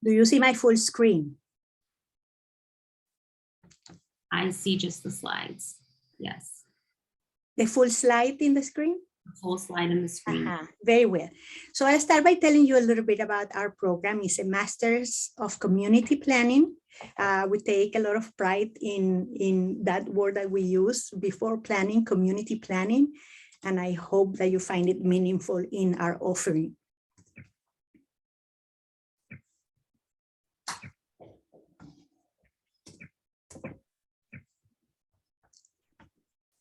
Do you see my full screen? I see just the slides. Yes. The full slide in the screen? The full slide in the screen. Very well. So I'll start by telling you a little bit about our program. It's a Master's of Community Planning. We take a lot of pride in that word that we use before planning, community planning. And I hope that you find it meaningful in our offering.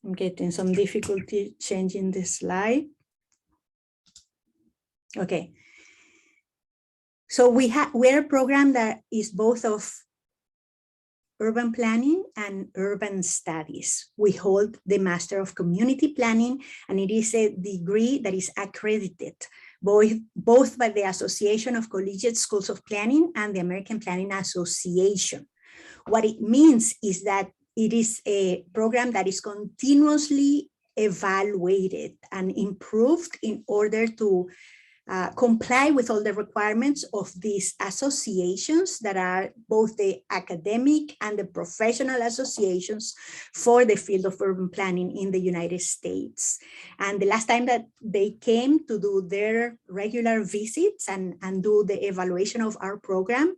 I'm getting some difficulty changing the slide. Okay. So we're a program that is both of urban planning and urban studies. We hold the Master of Community Planning, and it is a degree that is accredited both by the Association of Collegiate Schools of Planning and the American Planning Association. What it means is that it is a program that is continuously evaluated and improved in order to comply with all the requirements of these associations that are both the academic and the professional associations for the field of urban planning in the United States. And the last time that they came to do their regular visits and do the evaluation of our program,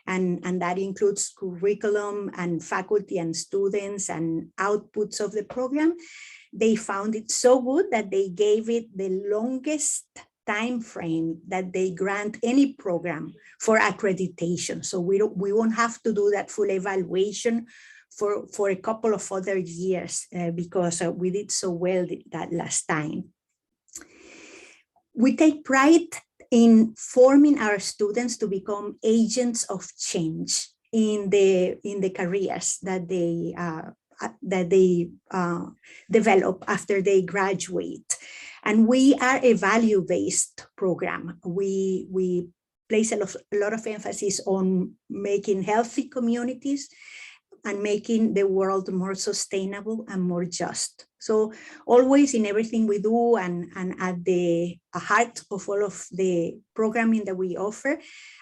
and that includes curriculum and faculty and students and outputs of the program, they found it so good that they gave it the longest time frame that they grant any program for accreditation. So we won't have to do that full evaluation for a couple of other years because we did so well that last time. We take pride in forming our students to become agents of change in the careers that they develop after they graduate. And we are a value-based program. We place a lot of emphasis on making healthy communities and making the world more sustainable and more just. So always in everything we do and at the heart of all of the programming that we offer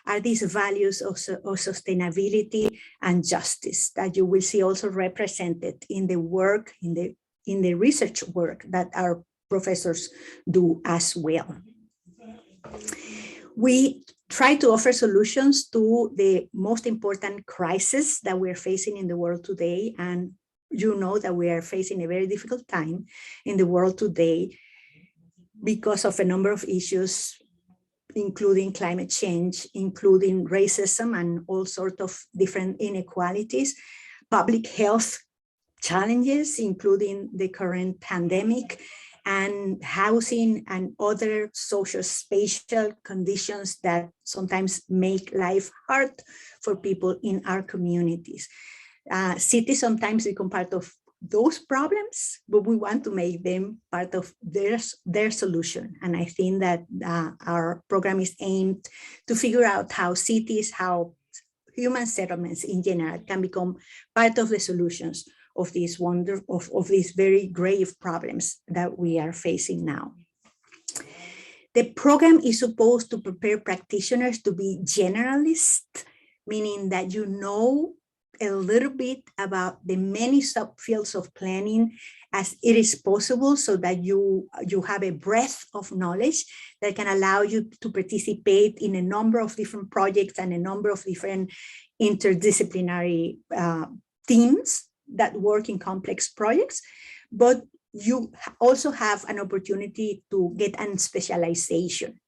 are these values of sustainability and justice that you will see also represented in the work, in the research work that our professors do as well. We try to offer solutions to the most important crisis that we're facing in the world today. And you know that we are facing a very difficult time in the world today because of a number of issues, including climate change, including racism and all sorts of different inequalities, public health challenges, including the current pandemic, and housing and other social spatial conditions that sometimes make life hard for people in our communities. Cities sometimes become part of those problems, but we want to make them part of their solution. And I think that our program is aimed to figure out how cities, how human settlements in general can become part of the solutions of these of these very grave problems that we are facing now. The program is supposed to prepare practitioners to be generalists, meaning that you know a little bit about the many subfields of planning as it is possible, so that you have a breadth of knowledge that can allow you to participate in a number of different projects and a number of different interdisciplinary teams that work in complex projects. But you also have an opportunity to get a specialization.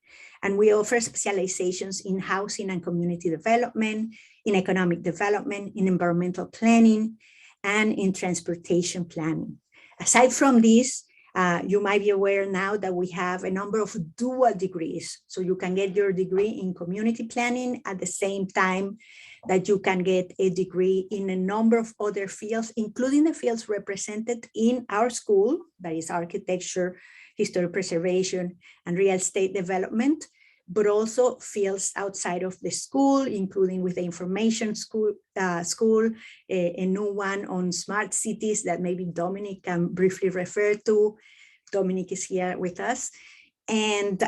And we offer specializations in housing and community development, in economic development, in environmental planning, and in transportation planning. Aside from this, you might be aware now that we have a number of dual degrees. So you can get your degree in community planning at the same time that you can get a degree in a number of other fields, including the fields represented in our school, that is architecture, historic preservation, and real estate development, but also fields outside of the school, including with the information school, a new one on smart cities that maybe Dominic can briefly refer to. Dominic is here with us. And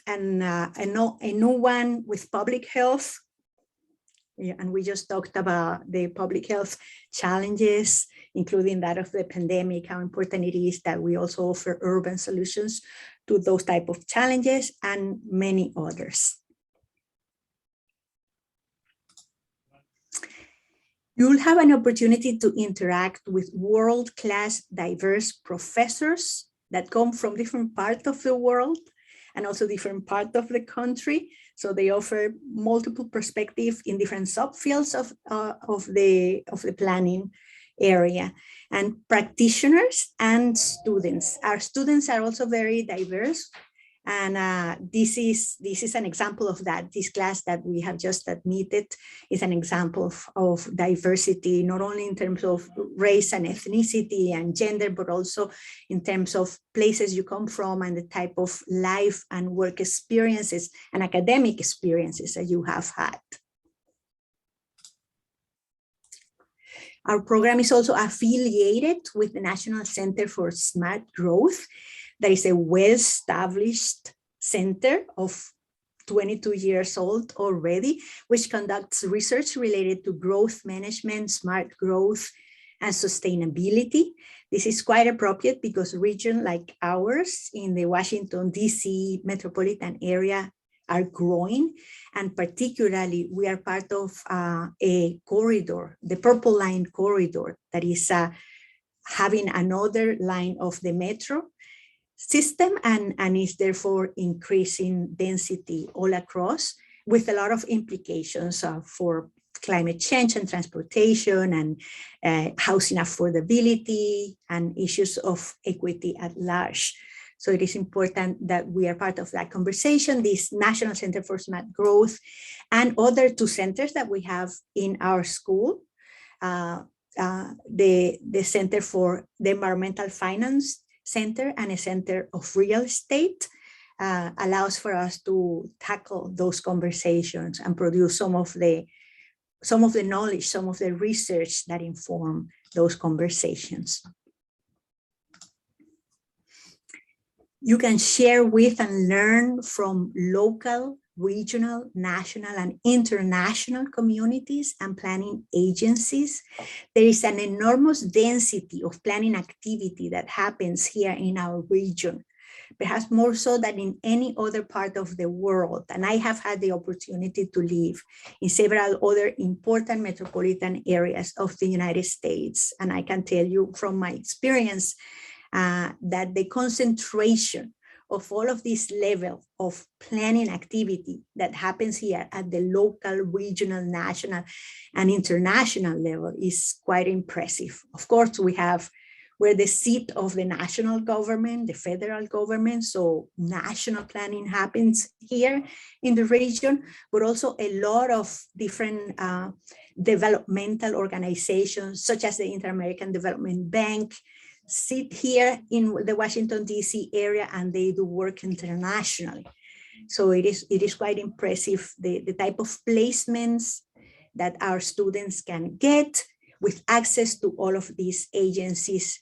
a new one with public health. Yeah, and we just talked about the public health challenges, including that of the pandemic, how important it is that we also offer urban solutions to those type of challenges, and many others. You'll have an opportunity to interact with world-class diverse professors that come from different parts of the world and also different parts of the country. So they offer multiple perspectives in different subfields of the planning area, and practitioners and students. Our students are also very diverse. And this is an example of that. This class that we have just admitted is an example of diversity, not only in terms of race and ethnicity and gender, but also in terms of places you come from and the type of life and work experiences and academic experiences that you have had. Our program is also affiliated with the National Center for Smart Growth. That is a well-established center of 22 years old already, which conducts research related to growth management, smart growth, and sustainability. This is quite appropriate because regions like ours in the Washington, D.C. metropolitan area are growing, and particularly we are part of a corridor, the Purple Line corridor, that is having another line of the metro system and is therefore increasing density all across, with a lot of implications for climate change and transportation and housing affordability and issues of equity at large. So it is important that we are part of that conversation, this National Center for Smart Growth and other two centers that we have in our school. The Center for the Environmental Finance Center and a Center of Real Estate allows for us to tackle those conversations and produce some of the knowledge, some of the research that inform those conversations. You can share with and learn from local, regional, national, and international communities and planning agencies. There is an enormous density of planning activity that happens here in our region, perhaps more so than in any other part of the world. And I have had the opportunity to live in several other important metropolitan areas of the United States. And I can tell you from my experience that the concentration of all of this level of planning activity that happens here at the local, regional, national, and international level is quite impressive. Of course, we're the seat of the national government, the federal government, so national planning happens here in the region, but also a lot of different developmental organizations, such as the Inter-American Development Bank, sit here in the Washington, D.C. area, and they do work internationally. So it is quite impressive, the type of placements that our students can get with access to all of these agencies,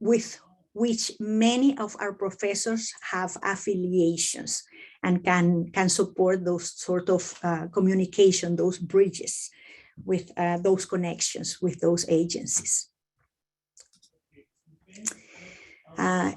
with which many of our professors have affiliations and can support those sort of communication, those bridges with those connections with those agencies.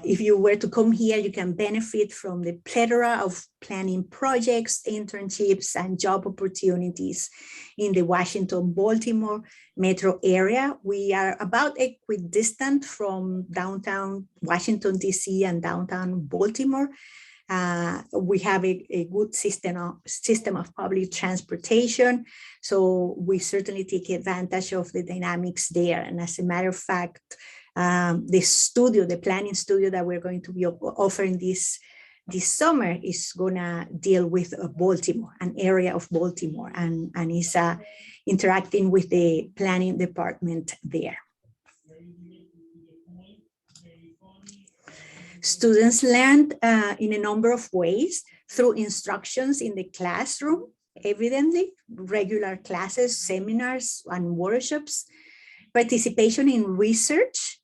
If you were to come here, you can benefit from the plethora of planning projects, internships, and job opportunities in the Washington-Baltimore metro area. We are about equidistant from downtown Washington, D.C. and downtown Baltimore. We have a good system of public transportation, so we certainly take advantage of the dynamics there. And as a matter of fact, the planning studio that we're going to be offering this summer is gonna deal with Baltimore, an area of Baltimore, and is interacting with the planning department there. Students learned in a number of ways: through instructions in the classroom, evidently, regular classes, seminars, and workshops, participation in research,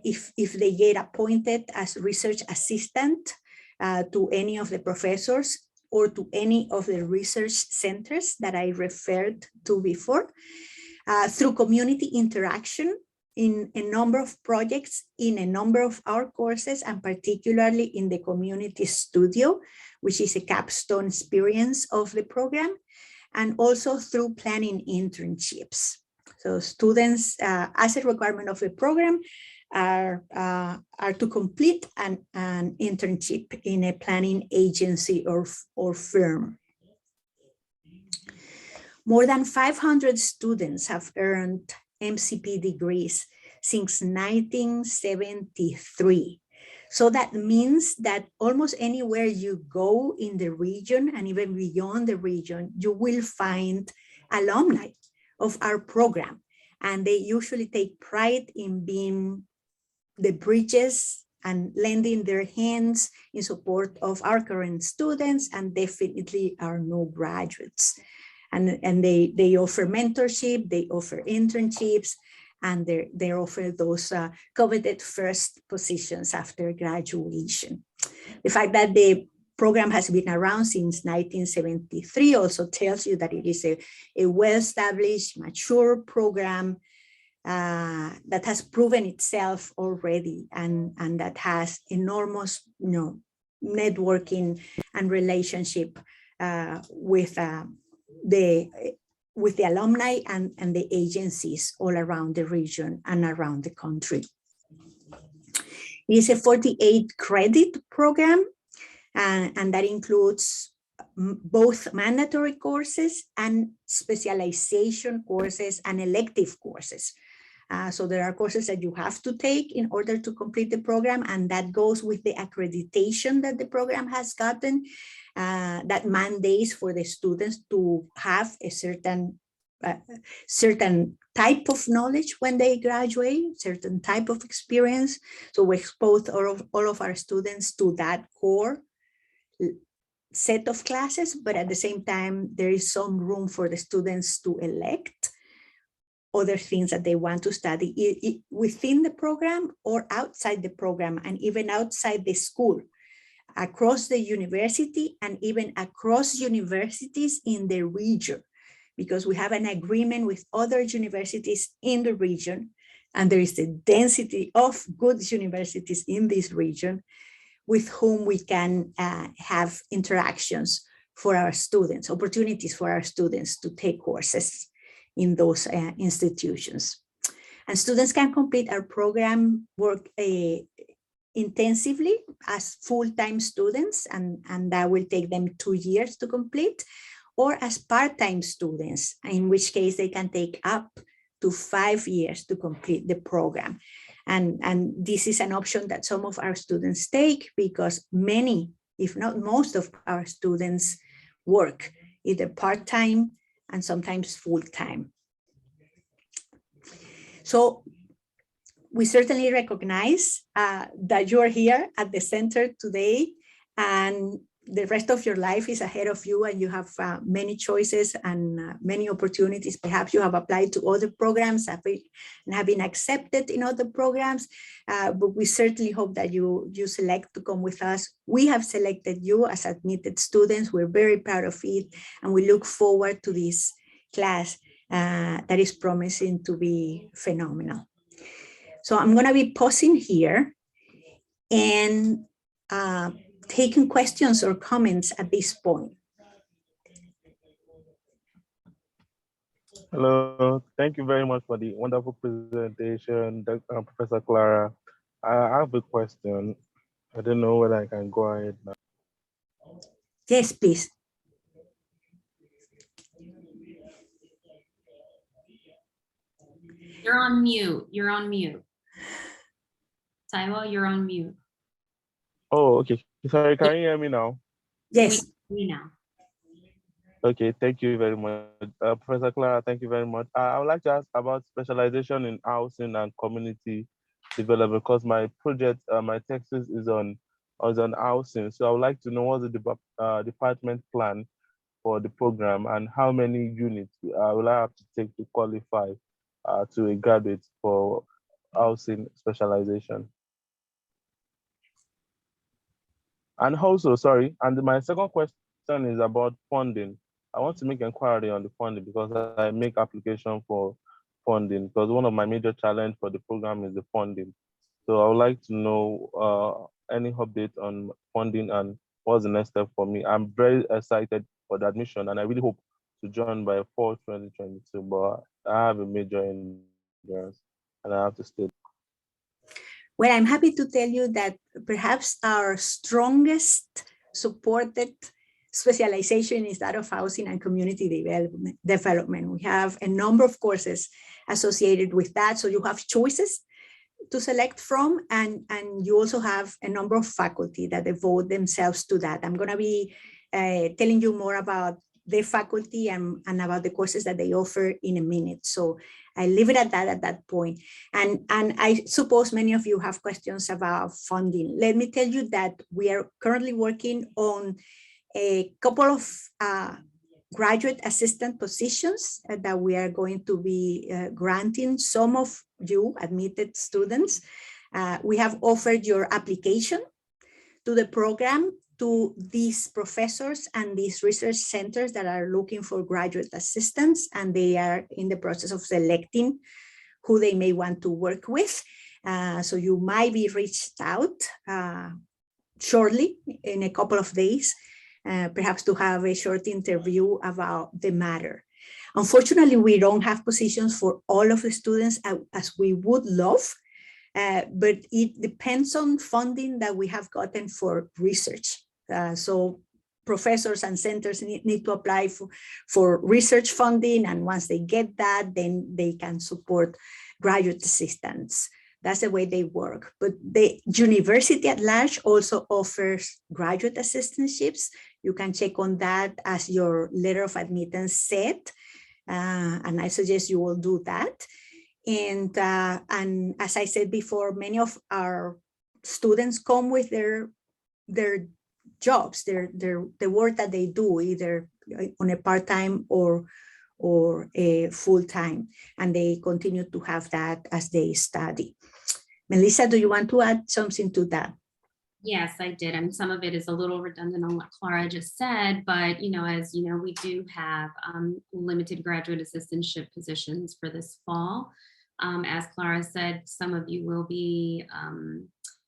if they get appointed as research assistant, to any of the professors or to any of the research centers that I referred to before, through community interaction in a number of projects, in a number of our courses, and particularly in the community studio, which is a capstone experience of the program, and also through planning internships. So students, as a requirement of the program, are to complete an internship in a planning agency or firm. More than 500 students have earned MCP degrees since 1973. So that means that almost anywhere you go in the region and even beyond the region, you will find alumni of our program. And they usually take pride in being the bridges and lending their hands in support of our current students and definitely our new graduates. And they offer mentorship, they offer internships, and they offer those coveted first positions after graduation. The fact that the program has been around since 1973 also tells you that it is a well-established, mature program that has proven itself already and that has enormous networking and relationship with the alumni and the agencies all around the region and around the country. It is a 48 credit program, and that includes both mandatory courses and specialization courses and elective courses. So there are courses that you have to take in order to complete the program, and that goes with the accreditation that the program has gotten, that mandates for the students to have a certain type of knowledge when they graduate, certain type of experience. So we expose all of our students to that core set of classes, but at the same time, there is some room for the students to elect other things that they want to study within the program or outside the program, and even outside the school, across the university and even across universities in the region, because we have an agreement with other universities in the region, and there is a density of good universities in this region with whom we can have interactions for our students, opportunities for our students to take courses in those institutions. And students can complete our program work intensively as full-time students, and that will take them 2 years to complete, or as part-time students, in which case they can take up to 5 years to complete the program. And this is an option that some of our students take because many, if not most of our students work either part-time and sometimes full-time. So we certainly recognize that you're here at the center today, and the rest of your life is ahead of you, and you have many choices and many opportunities. Perhaps you have applied to other programs and have been accepted in other programs, but we certainly hope that you select to come with us. We have selected you as admitted students. We're very proud of it, and we look forward to this class that is promising to be phenomenal. So I'm going to be pausing here and taking questions or comments at this point. Hello, thank you very much for the wonderful presentation, Professor Clara. I have a question. I don't know whether I can go ahead now. Yes, please. You're on mute. You're on mute. Taiwo, you're on mute. Oh, okay. Sorry, can you hear me now? Yes. We now. Okay, thank you very much. Professor Clara, thank you very much. I would like to ask about specialization in housing and community development, because my project, my thesis is on housing. So I would like to know what's the department plan for the program, and how many units will I have to take to qualify to a graduate for housing specialization? And also, sorry, and my second question is about funding. I want to make inquiry on the funding because I make application for funding because one of my major challenge for the program is the funding. So I would like to know any update on funding and what's the next step for me. I'm very excited for the admission and I really hope to join by fall 2022, but I have a major endurance and I have to stay. Well, I'm happy to tell you that perhaps our strongest supported specialization is that of housing and community development. We have a number of courses associated with that. So you have choices to select from, and you also have a number of faculty that devote themselves to that. I'm going to be telling you more about the faculty and about the courses that they offer in a minute. So I leave it at that point. And I suppose many of you have questions about funding. Let me tell you that we are currently working on a couple of graduate assistant positions that we are going to be granting some of you admitted students. We have offered your application to the program to these professors and these research centers that are looking for graduate assistants, and they are in the process of selecting who they may want to work with. So you might be reached out shortly in a couple of days, perhaps to have a short interview about the matter. Unfortunately, we don't have positions for all of the students as we would love, but it depends on funding that we have gotten for research. So professors and centers need to apply for research funding, and once they get that, then they can support graduate assistants. That's the way they work. But the university at large also offers graduate assistantships. You can check on that as your letter of admittance said, and I suggest you will do that. And as I said before, many of our students come with their jobs, the work that they do, either on a part-time or a full-time, and they continue to have that as they study. Melissa, do you want to add something to that? Yes, I did. And some of it is a little redundant on what Clara just said, but as you know, we do have limited graduate assistantship positions for this fall. As Clara said, some of you will be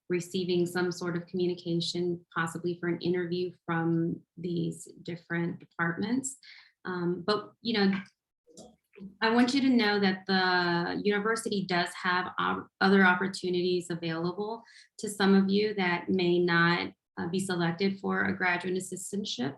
receiving some sort of communication, possibly for an interview from these different departments. But I want you to know that the university does have other opportunities available to some of you that may not be selected for a graduate assistantship.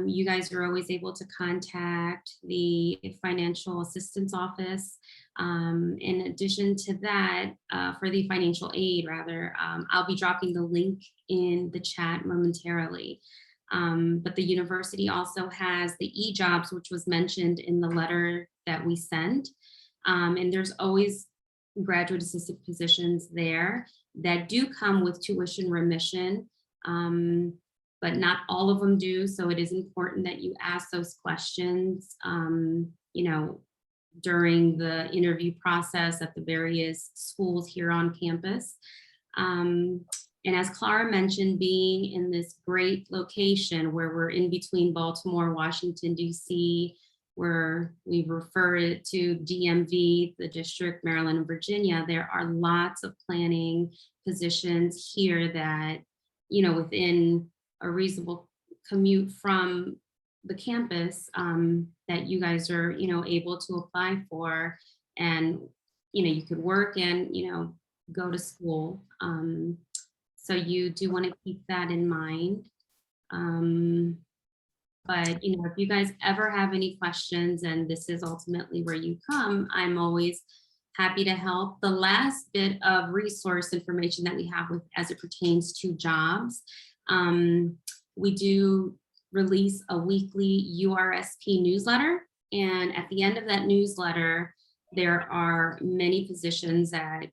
You guys are always able to contact the financial assistance office. In addition to that, for the financial aid, rather, I'll be dropping the link in the chat momentarily. But the university also has the e-jobs, which was mentioned in the letter that we sent. And there's always graduate assistant positions there that do come with tuition remission, but not all of them do. So it is important that you ask those questions, during the interview process at the various schools here on campus. And as Clara mentioned, being in this great location where we're in between Baltimore, Washington, D.C., where we refer it to DMV, the district, Maryland, and Virginia, there are lots of planning positions here that, within a reasonable commute from the campus, that you guys are, able to apply for. And, you could work and, go to school. So you do want to keep that in mind. But, if you guys ever have any questions, and this is ultimately where you come, I'm always happy to help. The last bit of resource information that we have as it pertains to jobs, we do release a weekly URSP newsletter. And at the end of that newsletter, there are many positions that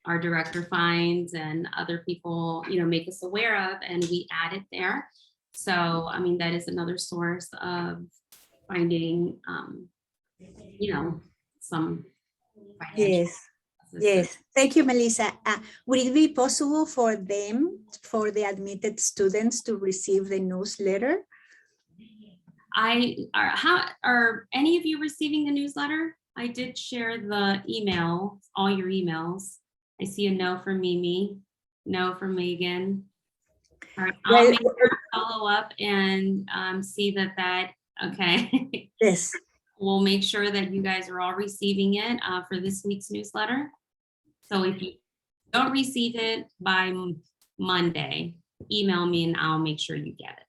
our director finds and other people, make us aware of, and we add it there. So, that is another source of finding, some financial assistance. Yes, thank you, Melissa. Would it be possible for them, for the admitted students, to receive the newsletter? Are any of you receiving the newsletter? I did share the email, all your emails. I see a no from Mimi, no from Megan. All right, I'll make sure to follow up and see that, okay. Yes. We'll make sure that you guys are all receiving it for this week's newsletter. So if you don't receive it by Monday, email me and I'll make sure you get it.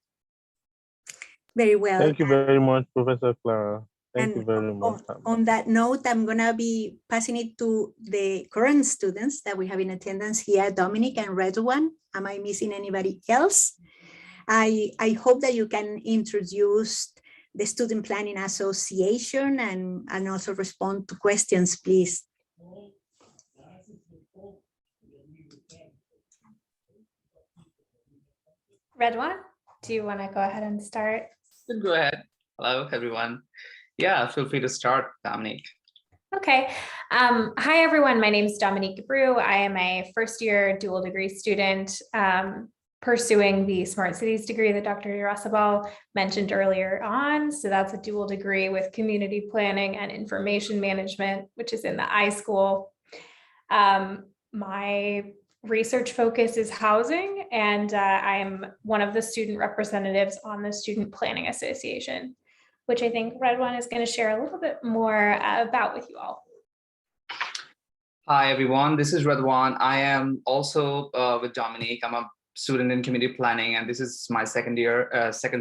Very well. Thank you very much, Professor Clara. Thank you very much. On that note, I'm going to be passing it to the current students that we have in attendance here, Dominic and Redwan. Am I missing anybody else? I hope that you can introduce the Student Planning Association and also respond to questions, please. Redwan, do you want to go ahead and start? Go ahead. Hello, everyone. Yeah, feel free to start, Dominique. Okay. Hi, everyone. My name is Dominique Brew. I am a first-year dual degree student pursuing the Smart Cities degree that Dr. Irasabal mentioned earlier on. So that's a dual degree with community planning and information management, which is in the iSchool. My research focus is housing, and I am one of the student representatives on the Student Planning Association, which I think Redwan is going to share a little bit more about with you all. Hi, everyone. This is Redwan. I am also with Dominique. I'm a student in community planning, and this is my second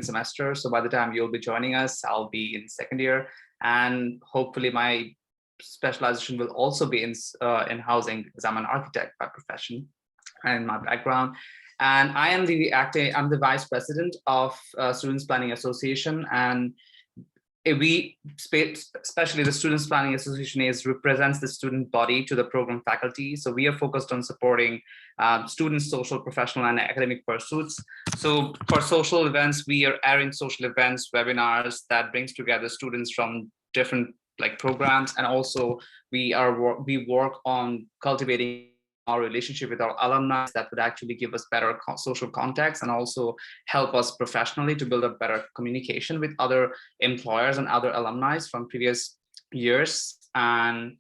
semester. So by the time you'll be joining us, I'll be in second year, and hopefully my specialization will also be in housing, because I'm an architect by profession and my background. And I am I'm the vice president of Students Planning Association, and we, especially the Students Planning Association, represents the student body to the program faculty. So we are focused on supporting students' social, professional, and academic pursuits. So for social events, we are airing social events, webinars that brings together students from different programs, and also we work on cultivating our relationship with our alumni that would actually give us better social context and also help us professionally to build a better communication with other employers and other alumni from previous years. And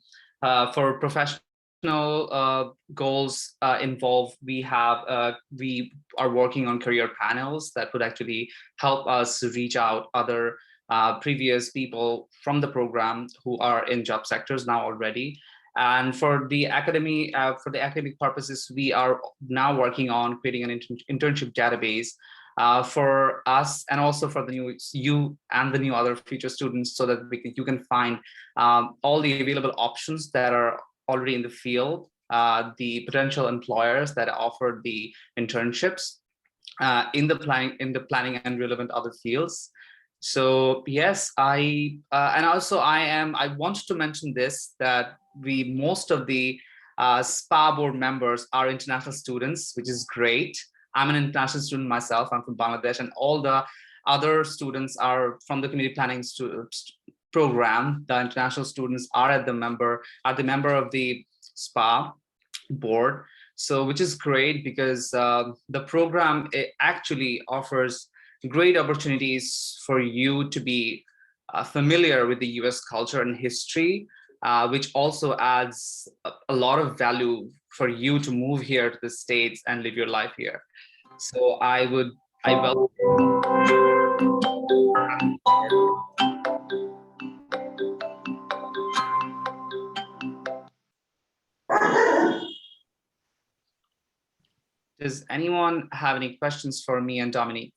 for professional goals involved, we are working on career panels that would actually help us reach out other previous people from the program who are in job sectors now already. And for the academic purposes, we are now working on creating an internship database for us, and also for the you and the new other future students, so that you can find all the available options that are already in the field, the potential employers that offer the internships in the planning and relevant other fields. So yes, I want to mention this, that most of the SPA board members are international students, which is great. I'm an international student myself. I'm from Bangladesh, and all the other students are from the community planning program. The international students are the member of the SPA board. So which is great, because the program actually offers great opportunities for you to be familiar with the US culture and history, which also adds a lot of value for you to move here to the States and live your life here. So I welcome. Does anyone have any questions for me and Dominique?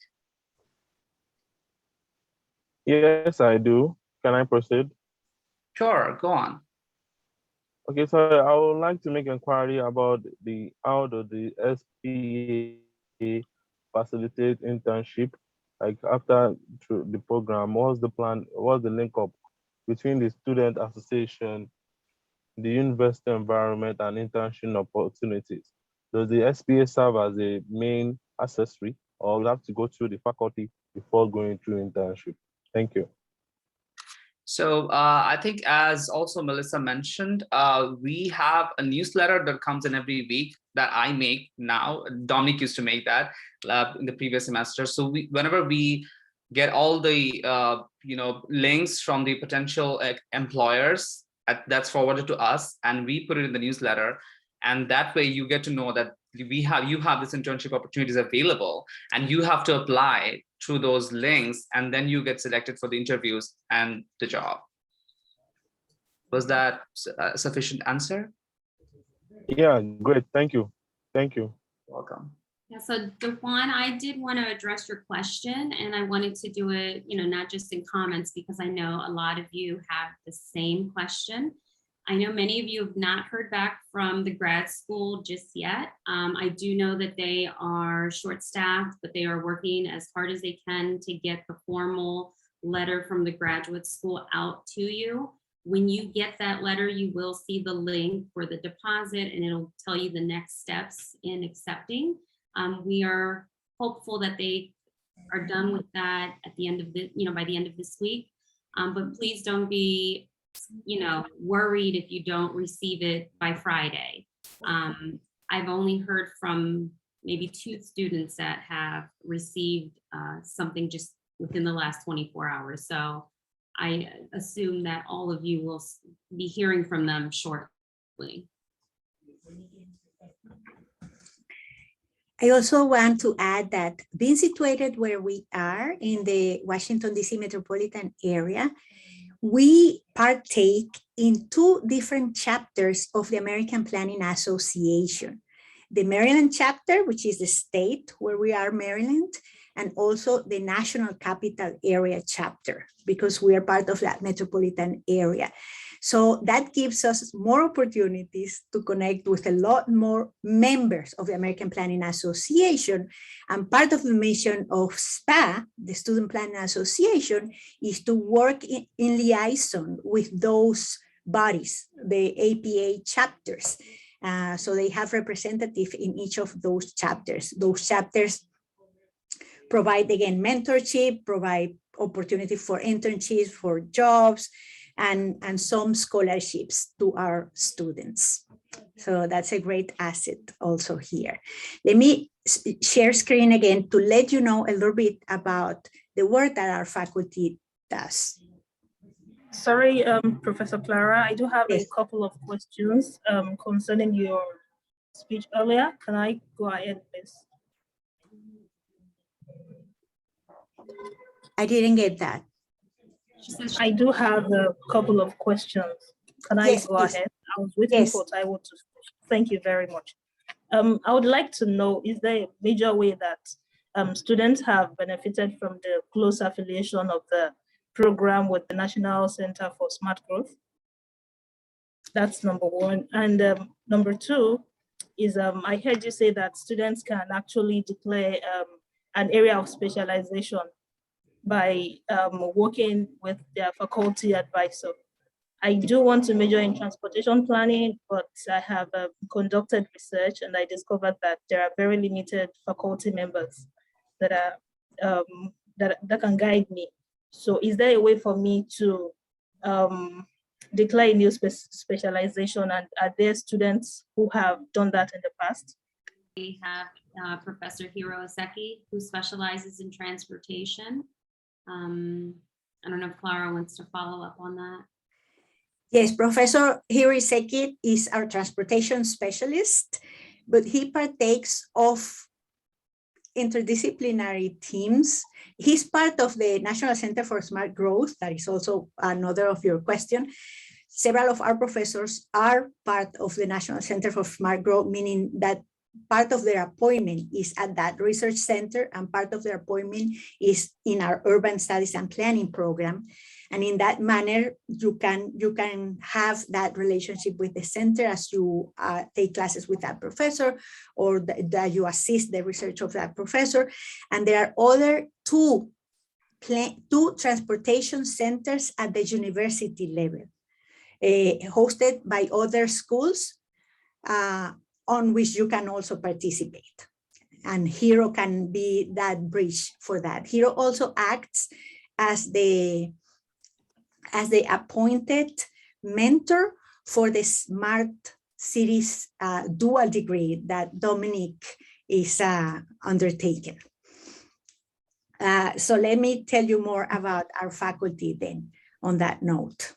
Yes, I do. Can I proceed? Sure, go on. Okay, so I would like to make inquiry about how do the SPA facilitate internship? Like after the program, what's the plan? What's the link up between the student association, the university environment, and internship opportunities? Does the SPA serve as a main accessory, or we have to go through the faculty before going through internship? Thank you. So I think, as also Melissa mentioned, we have a newsletter that comes in every week that I make now. Dominic used to make that in the previous semester. So whenever we get all the links from the potential employers, that's forwarded to us, and we put it in the newsletter. And that way, you get to know that you have this internship opportunities available, and you have to apply through those links, and then you get selected for the interviews and the job. Was that a sufficient answer? Yeah, great. Thank you. Thank you. Welcome. Yeah, so Dewan, I did want to address your question, and I wanted to do it, not just in comments, because I know a lot of you have the same question. I know many of you have not heard back from the grad school just yet. I do know that they are short-staffed, but they are working as hard as they can to get the formal letter from the graduate school out to you. When you get that letter, you will see the link for the deposit, and it'll tell you the next steps in accepting. We are hopeful that they are done with that at the end of the, by the end of this week. But please don't be, worried if you don't receive it by Friday. I've only heard from maybe 2 students that have received something just within the last 24 hours. So I assume that all of you will be hearing from them shortly. I also want to add that being situated where we are in the Washington, D.C. metropolitan area, we partake in 2 different chapters of the American Planning Association. The Maryland chapter, which is the state where we are, Maryland, and also the National Capital Area chapter, because we are part of that metropolitan area. So that gives us more opportunities to connect with a lot more members of the American Planning Association. And part of the mission of SPA, the Student Planning Association, is to work in liaison with those bodies, the APA chapters. So they have representatives in each of those chapters. Those chapters provide, again, mentorship, provide opportunity for internships, for jobs, and some scholarships to our students. So that's a great asset also here. Let me share screen again to let you know a little bit about the work that our faculty does. Sorry, Professor Clara, I do have a couple of questions concerning your speech earlier. Can I go ahead, please? I didn't get that. I do have a couple of questions. Can I go ahead? I was waiting for Taiwo to speak. Thank you very much. I would like to know, is there a major way that students have benefited from the close affiliation of the program with the National Center for Smart Growth? That's number 1. And number 2 is I heard you say that students can actually declare an area of specialization by working with their faculty advisor. I do want to major in transportation planning, but I have conducted research and I discovered that there are very limited faculty members that are that can guide me. So is there a way for me to declare a new specialization, and are there students who have done that in the past? We have Professor Hiro Aseki, who specializes in transportation. I don't know if Clara wants to follow up on that. Yes, Professor Hiro Aseki is our transportation specialist, but he partakes of interdisciplinary teams. He's part of the National Center for Smart Growth. That is also another of your question. Several of our professors are part of the National Center for Smart Growth, meaning that part of their appointment is at that research center, and part of their appointment is in our urban studies and planning program. And in that manner, you can have that relationship with the center as you take classes with that professor, or that you assist the research of that professor. And there are other two transportation centers at the university level, hosted by other schools, on which you can also participate. And Hiro can be that bridge for that. Hiro also acts as the as the appointed mentor for the Smart Cities dual degree that Dominique is undertaking. So let me tell you more about our faculty then on that note.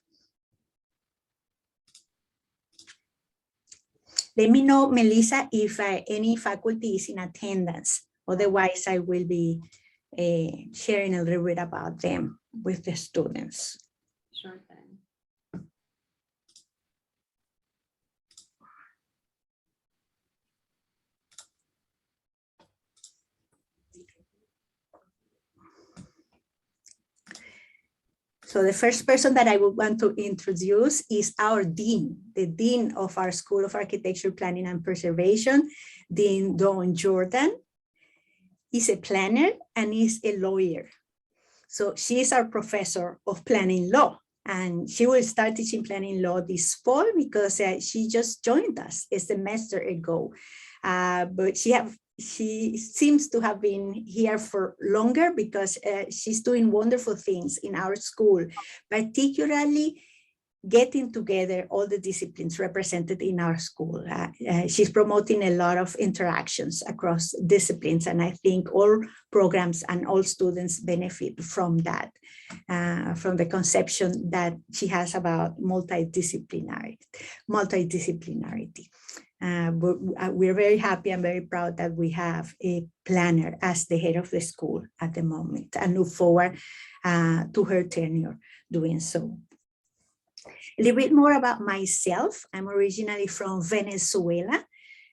Let me know, Melissa, if any faculty is in attendance. Otherwise, I will be sharing a little bit about them with the students. Sure thing. So the first person that I would want to introduce is our dean, the dean of our School of Architecture, Planning and Preservation, Dean Dawn Jordan. He's a planner and he's a lawyer. So she is our professor of planning law, and she will start teaching planning law this fall because she just joined us a semester ago. But she seems to have been here for longer because she's doing wonderful things in our school, particularly getting together all the disciplines represented in our school. She's promoting a lot of interactions across disciplines, and I think all programs and all students benefit from that, from the conception that she has about multidisciplinarity. We're very happy and very proud that we have a planner as the head of the school at the moment, and look forward to her tenure doing so. A little bit more about myself. I'm originally from Venezuela.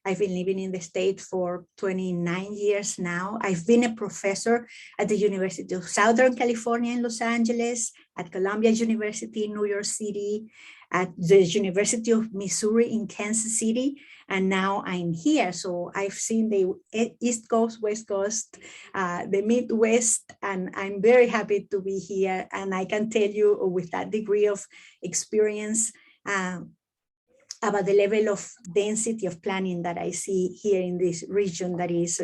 I've been living in the state for 29 years now. I've been a professor at the University of Southern California in Los Angeles, at Columbia University in New York City, at the University of Missouri in Kansas City, and now I'm here. So I've seen the East Coast, West Coast, the Midwest, and I'm very happy to be here. And I can tell you with that degree of experience about the level of density of planning that I see here in this region that is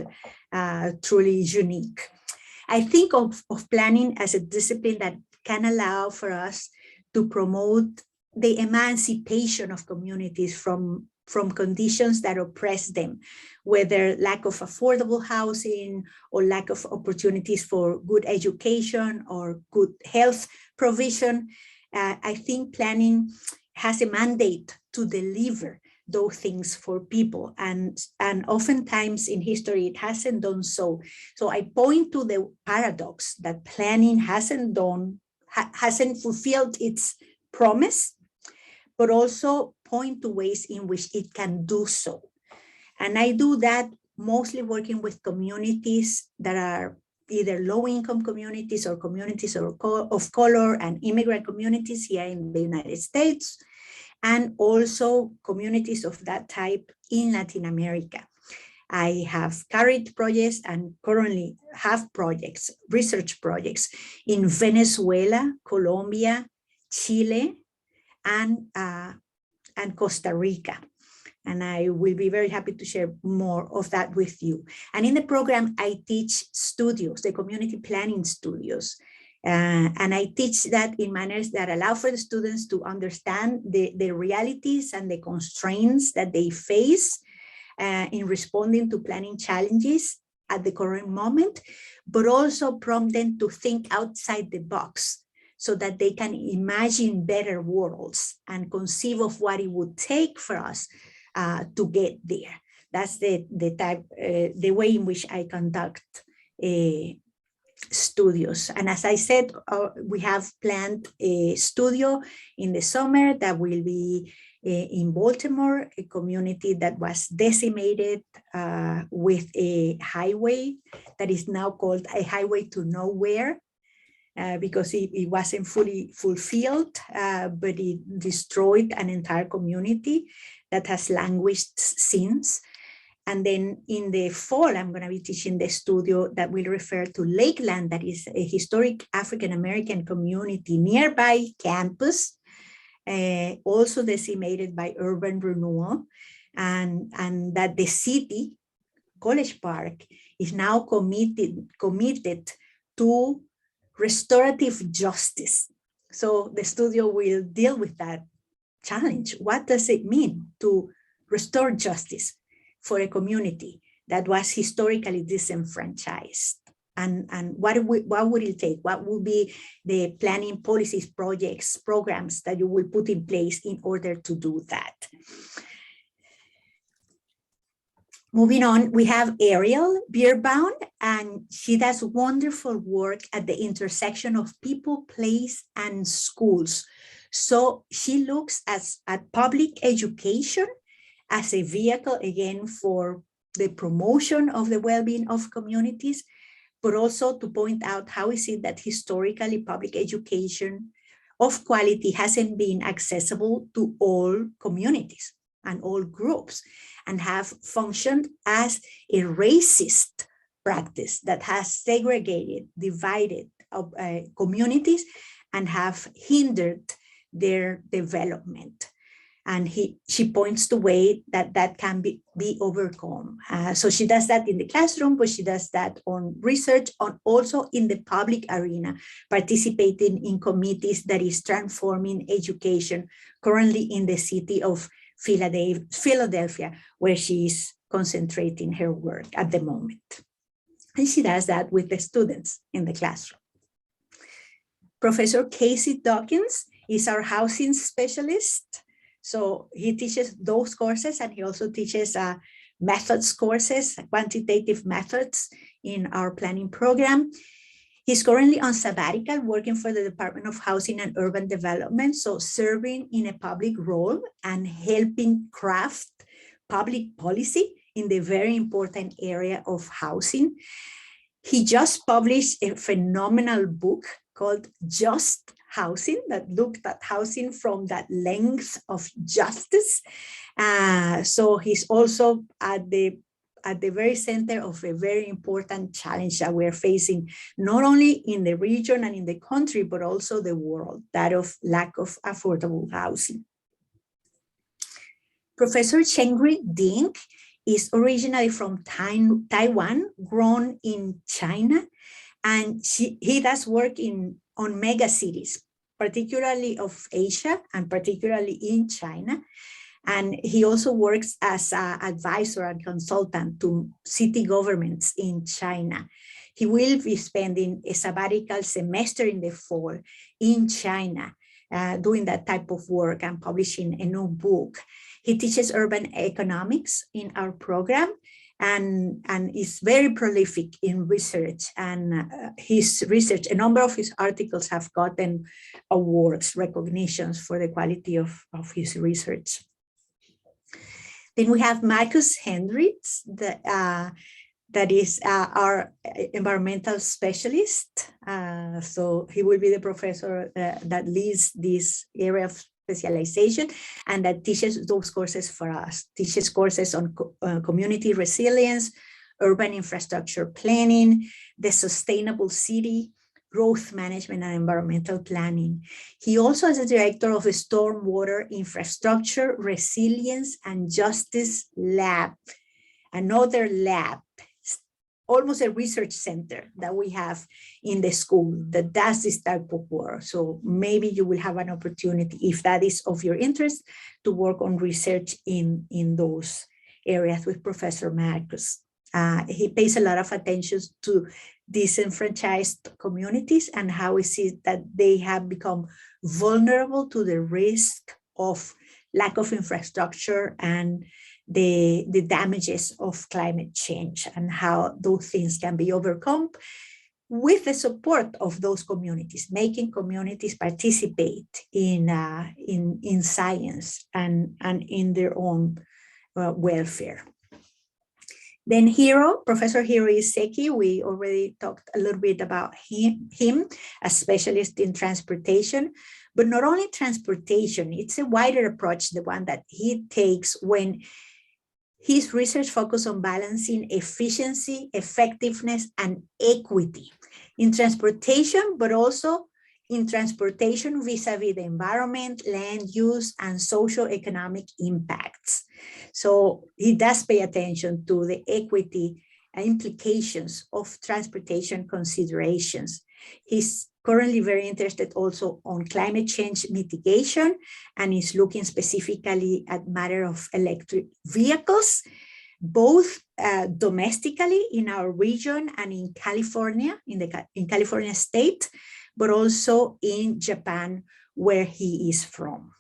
truly unique. I think of planning as a discipline that can allow for us to promote the emancipation of communities from conditions that oppress them, whether lack of affordable housing or lack of opportunities for good education or good health provision. I think planning has a mandate to deliver those things for people, and oftentimes in history it hasn't done so. So I point to the paradox that planning hasn't fulfilled its promise, but also point to ways in which it can do so. And I do that mostly working with communities that are either low-income communities or communities of color and immigrant communities here in the United States, and also communities of that type in Latin America. I have carried projects and currently have projects, research projects in Venezuela, Colombia, Chile, and Costa Rica. And I will be very happy to share more of that with you. And in the program, I teach studios, the community planning studios. And I teach that in manners that allow for the students to understand the realities and the constraints that they face in responding to planning challenges at the current moment, but also prompt them to think outside the box so that they can imagine better worlds and conceive of what it would take for us to get there. That's the way in which I conduct studios. And as I said, we have planned a studio in the summer that will be in Baltimore, a community that was decimated with a highway that is now called a highway to nowhere. Because it wasn't fully fulfilled, but it destroyed an entire community that has languished since. And then in the fall, I'm going to be teaching the studio that will refer to Lakeland, that is a historic African-American community nearby campus, also decimated by urban renewal, and that the city, College Park, is now committed to restorative justice. So the studio will deal with that challenge. What does it mean to restore justice for a community that was historically disenfranchised? And what would it take? What would be the planning policies, projects, programs that you will put in place in order to do that? Moving on, we have Ariel Bierbaum, and she does wonderful work at the intersection of people, place, and schools. So she looks at public education as a vehicle, again, for the promotion of the well-being of communities, but also to point out how is it that historically public education of quality hasn't been accessible to all communities and all groups, and have functioned as a racist practice that has segregated, divided communities and have hindered their development. And she points to way that can be overcome. So she does that in the classroom, but she does that on research, on also in the public arena, participating in committees that is transforming education, currently in the city of Philadelphia, where she is concentrating her work at the moment. And she does that with the students in the classroom. Professor Casey Dawkins is our housing specialist. So he teaches those courses, and he also teaches methods courses, quantitative methods in our planning program. He's currently on sabbatical, working for the Department of Housing and Urban Development, so serving in a public role and helping craft public policy in the very important area of housing. He just published a phenomenal book called Just Housing that looked at housing from that lens of justice. So he's also at the very center of a very important challenge that we're facing, not only in the region and in the country, but also the world, that of lack of affordable housing. Professor Chengri Ding is originally from Taiwan, grown in China, and he does work on mega cities, particularly of Asia and particularly in China. And he also works as an advisor and consultant to city governments in China. He will be spending a sabbatical semester in the fall in China, doing that type of work and publishing a new book. He teaches urban economics in our program and is very prolific in research. And his research, a number of his articles have gotten awards, recognitions for the quality of his research. Then we have Marcus Hendricks, that is our environmental specialist. So he will be the professor that leads this area of specialization and that teaches those courses for us, teaches courses on community resilience, urban infrastructure planning, the sustainable city, growth management and environmental planning. He also is the director of a stormwater infrastructure, resilience and justice lab, another lab, almost a research center that we have in the school that does this type of work. So maybe you will have an opportunity, if that is of your interest, to work on research in those areas with Professor Marcus. He pays a lot of attention to disenfranchised communities and how we see that they have become vulnerable to the risk of lack of infrastructure and the damages of climate change, and how those things can be overcome with the support of those communities, making communities participate in science and in their own welfare. Then Professor Hiro Iseki, we already talked a little bit about him, a specialist in transportation, but not only transportation, it's a wider approach, the one that he takes when his research focuses on balancing efficiency, effectiveness, and equity in transportation, but also in transportation vis-a-vis the environment, land use, and socio-economic impacts. So he does pay attention to the equity implications of transportation considerations. His currently very interested also on climate change mitigation and is looking specifically at matter of electric vehicles, both domestically in our region and in California, in California state, but also in Japan, where he is from.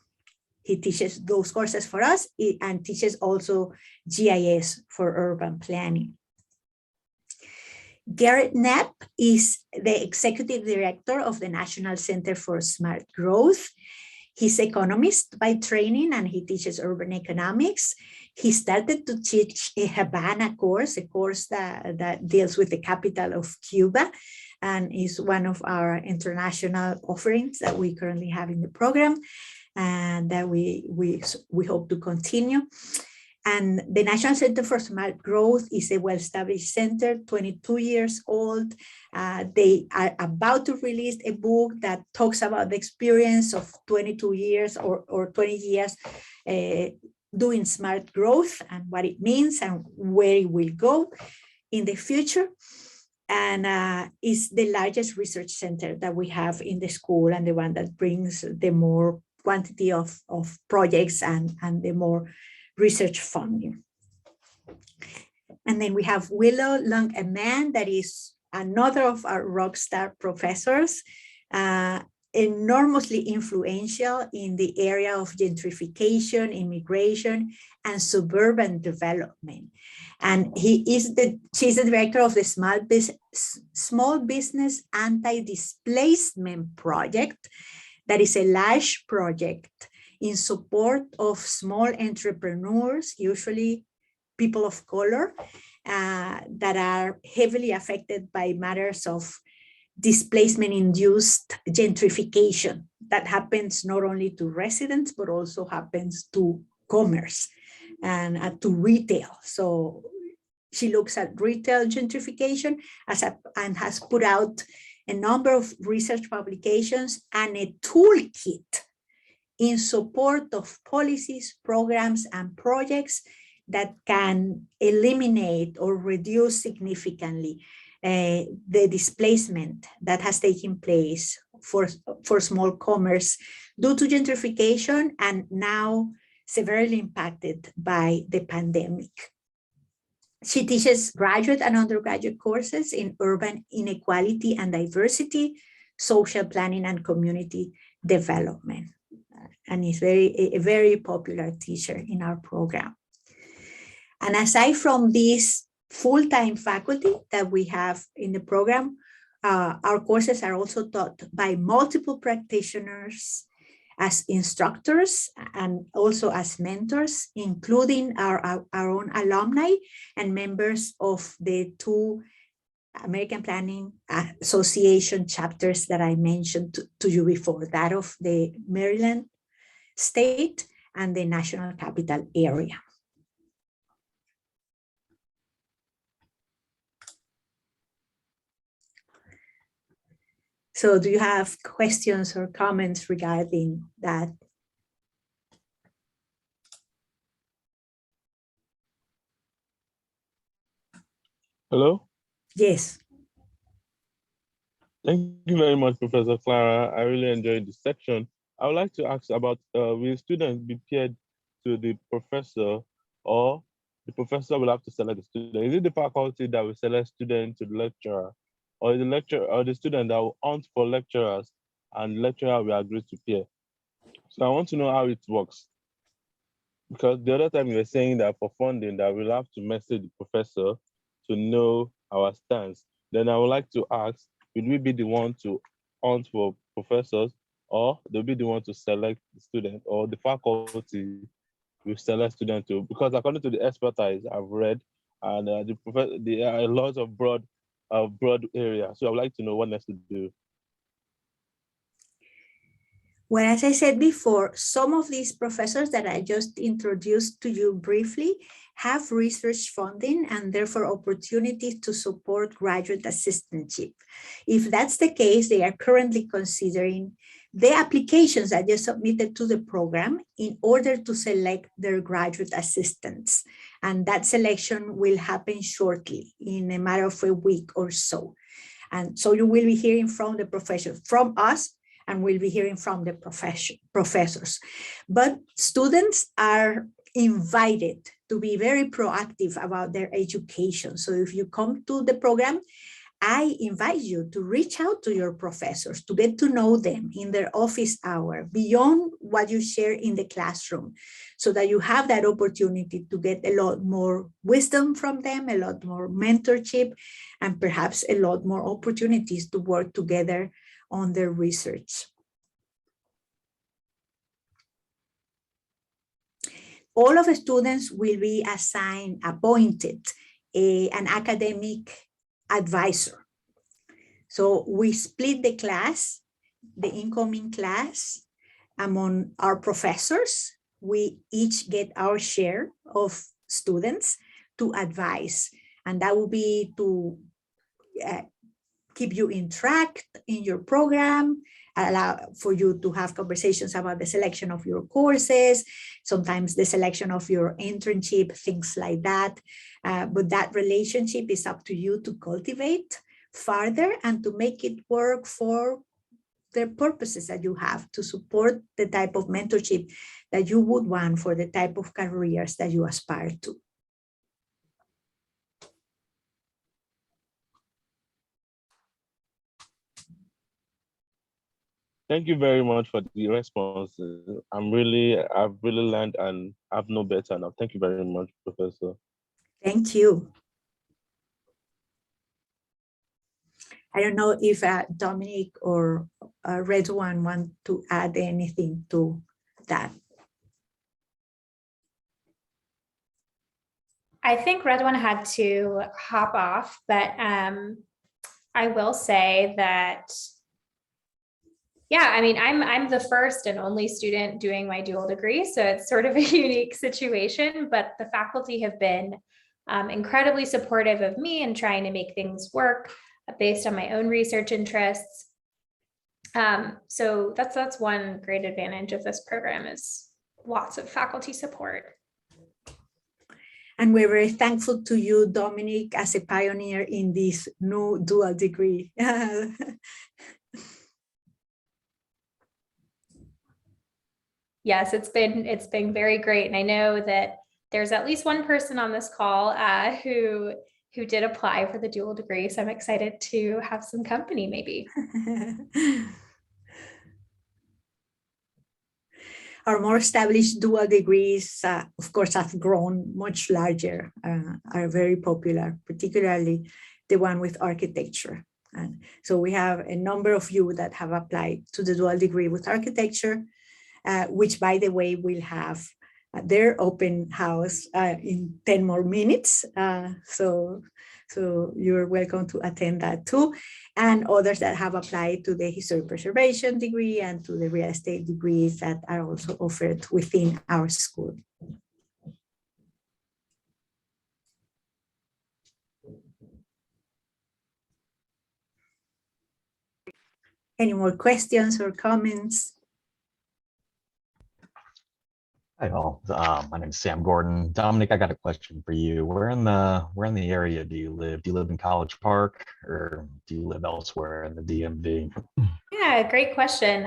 He teaches those courses for us and teaches also GIS for urban planning. Garrett Knapp is the executive director of the National Center for Smart Growth. He's economist by training and he teaches urban economics. He started to teach a Havana course, a course that deals with the capital of Cuba, and is one of our international offerings that we currently have in the program, and that we hope to continue. And the National Center for Smart Growth is a well-established center, 22 years old. They are about to release a book that talks about the experience of 22 years or 20 years doing smart growth and what it means and where it will go in the future. And is the largest research center that we have in the school and the one that brings the more quantity of projects and the more research funding. And then we have Willow Long Aman, that is another of our rockstar professors, enormously influential in the area of gentrification, immigration, and suburban development. And she's the director of the Small Business Anti-Displacement Project. That is a large project in support of small entrepreneurs, usually people of color, that are heavily affected by matters of displacement-induced gentrification that happens not only to residents, but also happens to commerce and to retail. So she looks at retail gentrification and has put out a number of research publications and a toolkit in support of policies, programs, and projects that can eliminate or reduce significantly the displacement that has taken place for small commerce due to gentrification and now severely impacted by the pandemic. She teaches graduate and undergraduate courses in urban inequality and diversity, social planning, and community development. And is a very popular teacher in our program. And aside from this full-time faculty that we have in the program, our courses are also taught by multiple practitioners as instructors and also as mentors, including our own alumni and members of the two American Planning Association chapters that I mentioned to you before, that of the Maryland State and the National Capital Area. So do you have questions or comments regarding that? Hello? Yes. Thank you very much, Professor Clara. I really enjoyed this section. I would like to ask about, will students be paired to the professor, or the professor will have to select the student? Is it the faculty that will select students to the lecturer, or the lecturer or the student that will hunt for lecturers and lecturer will agree to pair? So I want to know how it works. Because the other time you were saying that for funding that we'll have to message the professor to know our stance. Then I would like to ask, will we be the one to hunt for professors, or they'll be the one to select the student, or the faculty will select student too? Because according to the expertise I've read, and there are a lot of broad areas. So I would like to know what next to do. Well, as I said before, some of these professors that I just introduced to you briefly have research funding and therefore opportunities to support graduate assistantship. If that's the case, they are currently considering the applications that they submitted to the program in order to select their graduate assistants. And that selection will happen shortly, in a matter of a week or so. And so you will be hearing from the professors, from us, and we'll be hearing from the professors. But students are invited to be very proactive about their education. So if you come to the program, I invite you to reach out to your professors, to get to know them in their office hour, beyond what you share in the classroom, so that you have that opportunity to get a lot more wisdom from them, a lot more mentorship, and perhaps a lot more opportunities to work together on their research. All of the students will be appointed an academic advisor. So we split the class, the incoming class, among our professors. We each get our share of students to advise, and that will be to keep you in track in your program, allow for you to have conversations about the selection of your courses, sometimes the selection of your internship, things like that. But that relationship is up to you to cultivate further and to make it work for the purposes that you have, to support the type of mentorship that you would want for the type of careers that you aspire to. Thank you very much for the response. I've really learned and I've known better now. Thank you very much, Professor. Thank you. I don't know if Dominic or Redwan want to add anything to that. I think Redwan had to hop off, but I will say that, yeah, I mean, I'm the first and only student doing my dual degree, so it's sort of a unique situation, but the faculty have been incredibly supportive of me and trying to make things work based on my own research interests. So that's one great advantage of this program, is lots of faculty support. And we're very thankful to you, Dominic, as a pioneer in this new dual degree. Yes, it's been very great. And I know that there's at least one person on this call who did apply for the dual degree. So I'm excited to have some company maybe. Our more established dual degrees, of course, have grown much larger, are very popular, particularly the one with architecture. And so we have a number of you that have applied to the dual degree with architecture, which, by the way, will have their open house in 10 more minutes. So you're welcome to attend that too. And others that have applied to the historic preservation degree and to the real estate degrees that are also offered within our school. Any more questions or comments? Hi all, my name is Sam Gordon. Dominic, I got a question for you. Where in the area do you live? Do you live in College Park, or do you live elsewhere in the DMV? Yeah, great question.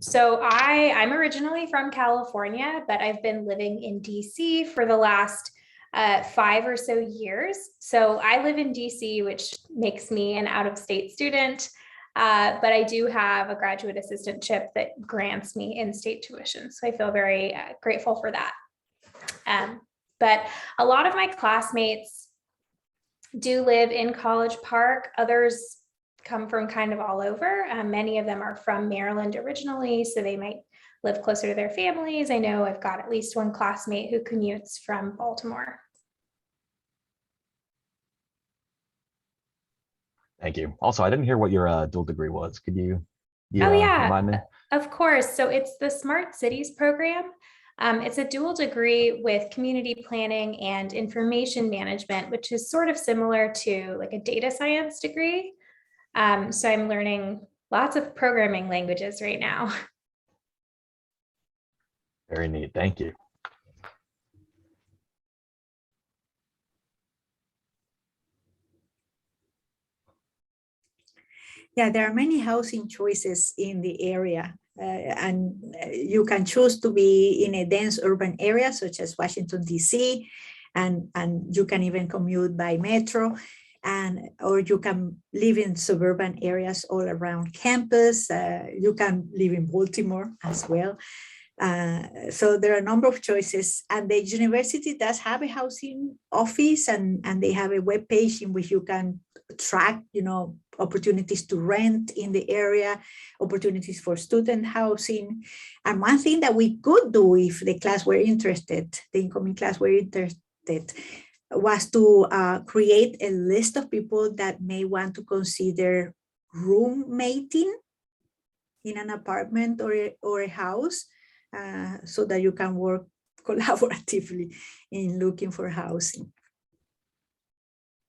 So I'm originally from California, but I've been living in DC for the last 5 or so years. So I live in DC, which makes me an out-of-state student. But I do have a graduate assistantship that grants me in-state tuition. So I feel very grateful for that. But a lot of my classmates do live in College Park. Others come from kind of all over. Many of them are from Maryland originally, so they might live closer to their families. I know I've got at least one classmate who commutes from Baltimore. Thank you. Also, I didn't hear what your dual degree was. Could you remind me? Of course. So it's the Smart Cities program. It's a dual degree with community planning and information management, which is sort of similar to like a data science degree. So I'm learning lots of programming languages right now. Very neat. Thank you. Yeah, there are many housing choices in the area, and you can choose to be in a dense urban area such as Washington, D.C., and you can even commute by metro, or you can live in suburban areas all around campus. You can live in Baltimore as well. So there are a number of choices, and the university does have a housing office, and they have a web page in which you can track, opportunities to rent in the area, opportunities for student housing. And one thing that we could do if the class were interested, the incoming class were interested, was to create a list of people that may want to consider roommating in an apartment or a house, so that you can work collaboratively in looking for housing.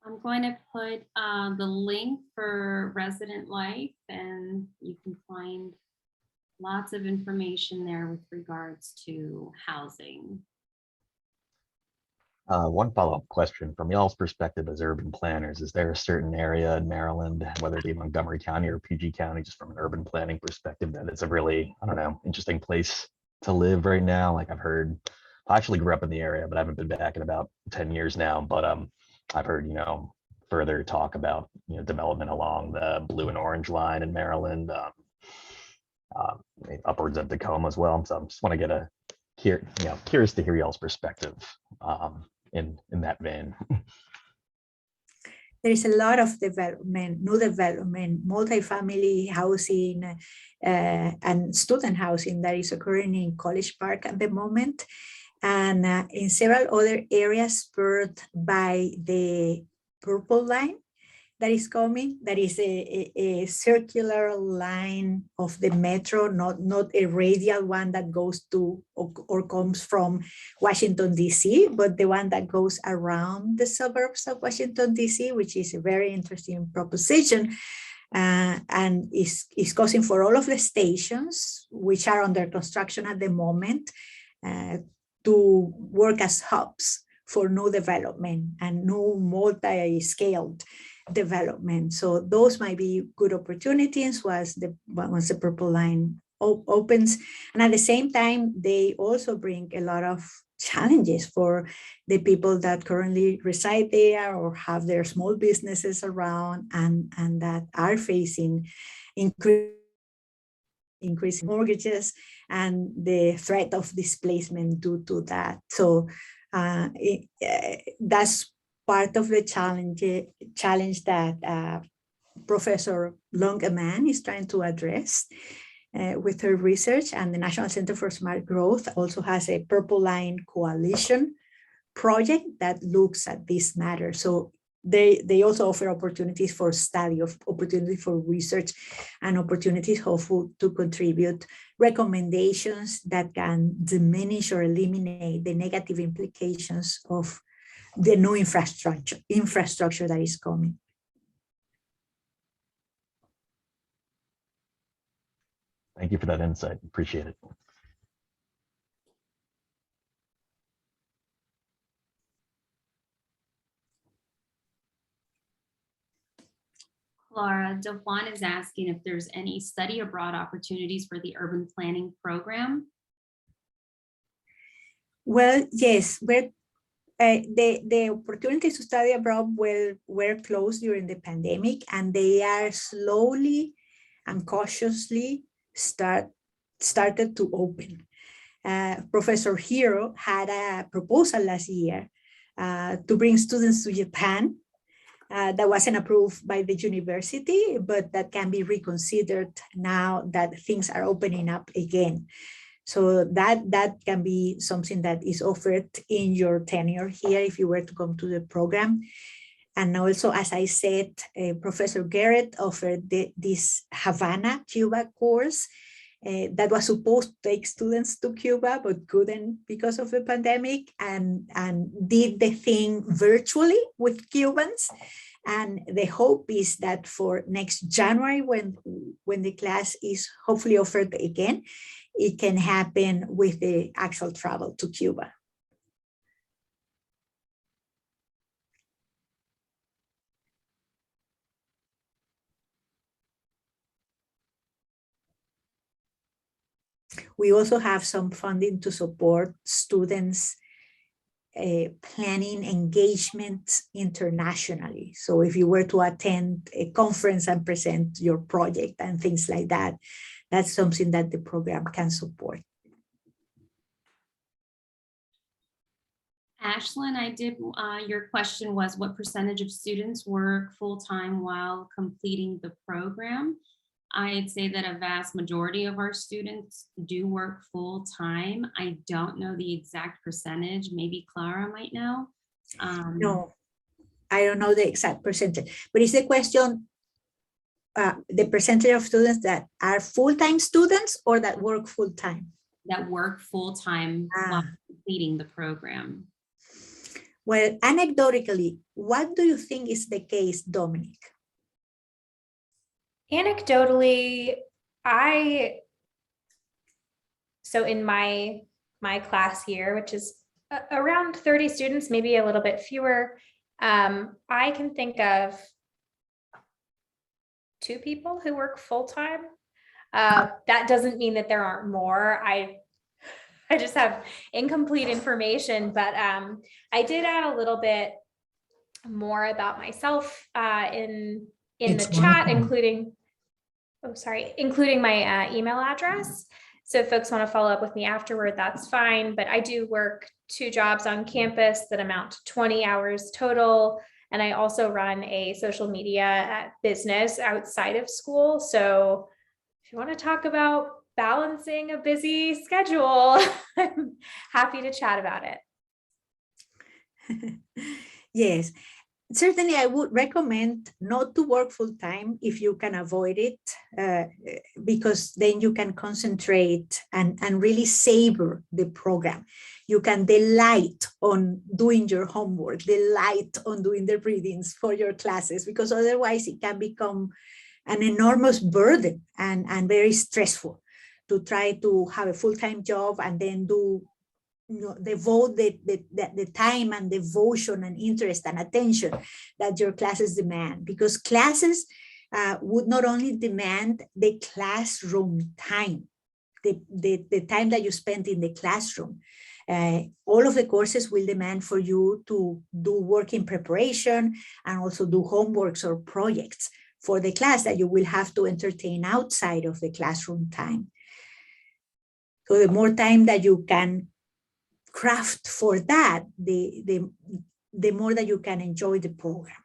I'm going to put the link for Resident Life, and you can find lots of information there with regards to housing. One follow-up question from y'all's perspective as urban planners, is there a certain area in Maryland, whether it be Montgomery County or PG County, just from an urban planning perspective, that it's a really, I don't know, interesting place to live right now? Like I've heard, I actually grew up in the area, but I haven't been back in about 10 years now, but I've heard, further talk about, development along the blue and orange line in Maryland, upwards of Tacoma as well. So I just want to get curious to hear y'all's perspective in that vein. There is a lot of development, new development, multifamily housing, and student housing that is occurring in College Park at the moment, and in several other areas spurred by the Purple Line that is coming. That is a circular line of the metro, not a radial one that goes to or comes from Washington, D.C., but the one that goes around the suburbs of Washington, D.C., which is a very interesting proposition, and is causing for all of the stations, which are under construction at the moment, to work as hubs for new development and new multi-scaled development. So those might be good opportunities once the Purple Line opens. And at the same time, they also bring a lot of challenges for the people that currently reside there or have their small businesses around, and that are facing increasing mortgages and the threat of displacement due to that. So that's part of the challenge that Professor Longaman is trying to address with her research. And the National Center for Smart Growth also has a Purple Line Coalition project that looks at this matter. So they also offer opportunities for study, opportunity for research, and opportunities hopeful to contribute recommendations that can diminish or eliminate the negative implications of the new infrastructure that is coming. Thank you for that insight. Appreciate it. Laura, Dewan is asking if there's any study abroad opportunities for the urban planning program. Well, yes, the opportunities to study abroad were closed during the pandemic, and they are slowly and cautiously started to open. Professor Hiro had a proposal last year to bring students to Japan. That wasn't approved by the university, but that can be reconsidered now that things are opening up again. So that can be something that is offered in your tenure here if you were to come to the program. And also, as I said, Professor Garrett offered this Havana, Cuba course that was supposed to take students to Cuba, but couldn't because of the pandemic, and did the thing virtually with Cubans. And the hope is that for next January, when the class is hopefully offered again, it can happen with the actual travel to Cuba. We also have some funding to support students planning engagement internationally. So if you were to attend a conference and present your project and things like that, that's something that the program can support. Ashlyn, your question was what percentage of students work full-time while completing the program? I'd say that a vast majority of our students do work full-time. I don't know the exact percentage. Maybe Clara might know. No, I don't know the exact percentage, but is the question the percentage of students that are full-time students or that work full-time? That work full-time while completing the program. Well, anecdotally, what do you think is the case, Dominic? Anecdotally, so in my class here, which is around 30 students, maybe a little bit fewer, I can think of 2 people who work full-time. That doesn't mean that there aren't more. I just have incomplete information, but I did add a little bit more about myself in the chat, including my email address. So if folks want to follow up with me afterward, that's fine. But I do work 2 jobs on campus that amount to 20 hours total. And I also run a social media business outside of school. So if you want to talk about balancing a busy schedule, I'm happy to chat about it. Yes. Certainly, I would recommend not to work full-time if you can avoid it, because then you can concentrate and really savor the program. You can delight on doing your homework, delight on doing the readings for your classes, because otherwise it can become an enormous burden and very stressful to try to have a full-time job and then devote the time and devotion and interest and attention that your classes demand, because classes would not only demand the classroom time, the time that you spend in the classroom. All of the courses will demand for you to do work in preparation and also do homeworks or projects for the class that you will have to entertain outside of the classroom time. So the more time that you can craft for that, the more that you can enjoy the program.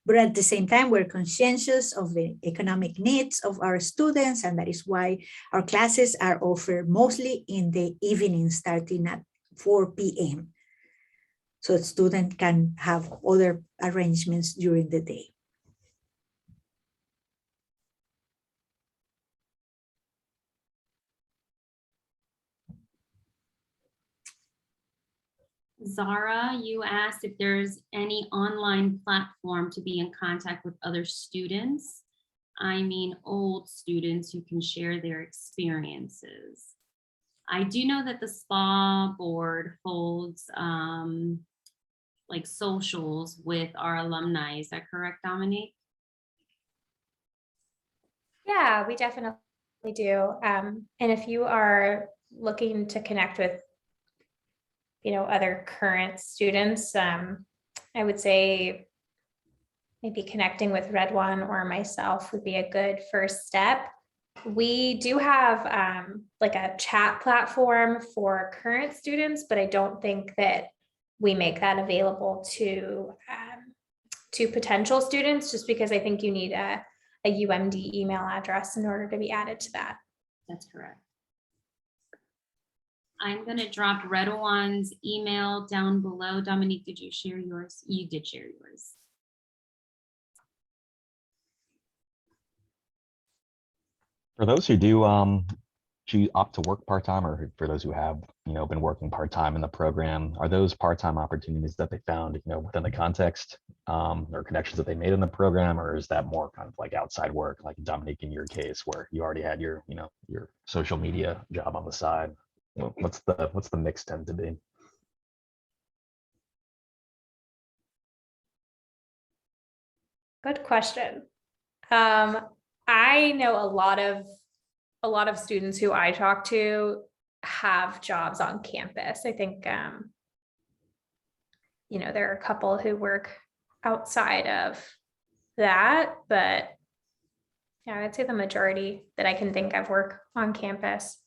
But at the same time, we're conscientious of the economic needs of our students, and that is why our classes are offered mostly in the evening, starting at 4 p.m. So the student can have other arrangements during the day. Zara, you asked if there's any online platform to be in contact with other students. I mean, old students who can share their experiences. I do know that the SPA board holds like socials with our alumni. Is that correct, Dominique? Yeah, we definitely do. And if you are looking to connect with other current students, I would say maybe connecting with Redwan or myself would be a good first step. We do have like a chat platform for current students, but I don't think that we make that available to potential students, just because I think you need a UMD email address in order to be added to that. That's correct. I'm going to drop Redwan's email down below. Dominique, did you share yours? You did share yours. For those who do opt to work part-time, or for those who have been working part-time in the program, are those part-time opportunities that they found within the context or connections that they made in the program, or is that more kind of like outside work, like Dominique in your case, where you already had your your social media job on the side? What's the mix tend to be? Good question. I know a lot of students who I talk to have jobs on campus. I think, you know, there are a couple who work outside of that, but yeah, I'd say the majority that I can think of work on campus.